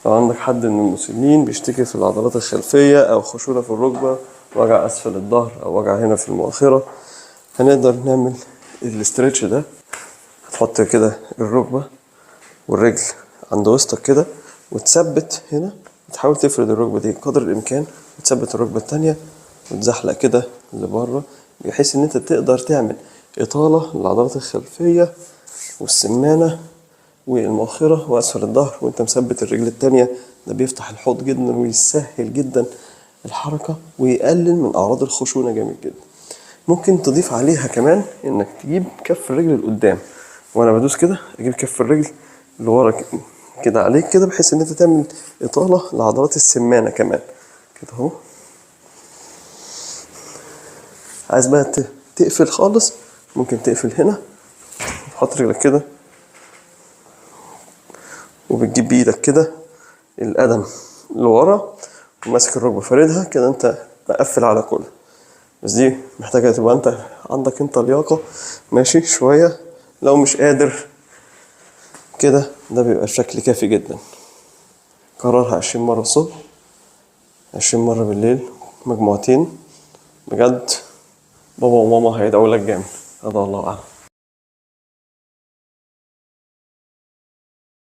لو عندك حد من المسنين بيشتكي في العضلات الخلفية أو خشونة في الركبة، وجع أسفل الظهر أو وجع هنا في المؤخرة، هنقدر نعمل الاسترتش ده. هتحط كده الركبة والرجل عند وسطك كده وتثبت هنا، وتحاول تفرد الركبة دي قدر الإمكان وتثبت الركبة التانية وتزحلق كده لبره، بحيث إن أنت تقدر تعمل إطالة للعضلات الخلفية والسمانة والمؤخرة وأسفل الظهر وأنت مثبت الرجل التانية. ده بيفتح الحوض جدا ويسهل جدا الحركة ويقلل من أعراض الخشونة جامد جدا. ممكن تضيف عليها كمان إنك تجيب كف الرجل لقدام، وأنا بدوس كده أجيب كف الرجل لورا كده عليك كده، بحيث إن أنت تعمل إطالة لعضلات السمانة كمان كده أهو. عايز بقى تقفل خالص، ممكن تقفل هنا، تحط رجلك كده وبتجيب بإيدك كده القدم لورا وماسك الركبة فاردها كده، انت مقفل على كله. بس دي محتاجة تبقى انت عندك انت لياقة ماشي شوية. لو مش قادر كده ده بيبقى بشكل كافي جدا. كررها 20 مرة الصبح، 20 مرة بالليل، مجموعتين. بجد بابا وماما هيدعوا لك جامد. هذا الله أعلم.